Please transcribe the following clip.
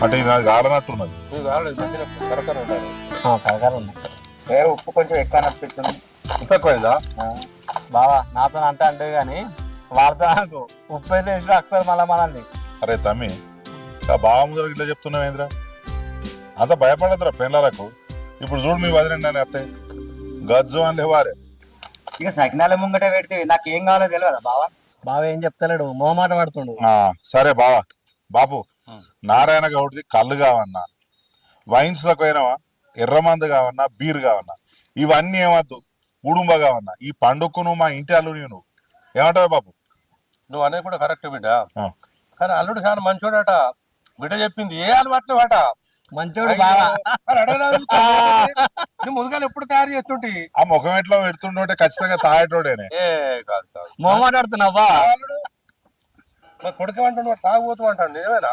అంటే ఇది కాలనట్టున్నది. నువ్వు కాలేదు మంచిగా కరకర ఉండాలి. కరకర ఉంది. ఉప్పు కొంచెం ఎక్కువ అనిపిస్తుంది. ఉప్పు ఎక్కువైందా? బావా నాతో అంటే కానీ వాడితో నాకు ఉప్పు అయితే వేసి రాస్తారు మళ్ళీ మనల్ని. అరే తమ్మి బాగా ముందర ఇట్లా చెప్తున్నావు ఏంద్రా? అంత భయపడదురా పెళ్ళాలకు. ఇప్పుడు చూడు మీ వదిలేండి అని అత్తే గజ్జు అని లేవారే. ఇక సకినాల ముంగట పెడితే నాకేం కావాలో తెలియదా బావా? బావ ఏం చెప్తలేడు, మొహమాట పడుతుండు. సరే బావా. బాపు నారాయణ గౌడ్ది కళ్ళు కావన్నా, వైన్స్లకు పోయినావా, ఎర్రమందు కావన్నా, బీర్ కావన్నా, ఇవన్నీ ఏమద్దు, ఉడుంబ కావన్నా, ఈ పండుగకు నువ్వు మా ఇంటి అల్లుడు నువ్వు ఏమంటావు బాపు? నువ్వు అనేది కూడా కరెక్ట్ బిడ్డ. ఆ. కానీ అల్లుడు చాలా మంచోడట. బిడ్డ చెప్పింది ఏ అలవాట్లు వాట మంచోడు బావా. నువ్వు ముదుగాలు ఎప్పుడు తయారు చేస్తుంటే ఆ ముఖం ఎట్లా పెడుతుంటే ఖచ్చితంగా తాగేటోడేనే. ఏ కాదు కాదు మొహమాట పడుతున్నావా? అల్లుడు మా కొడుకు అంటాడు తాగుబోతూ అంటాడు. నిజమేనా?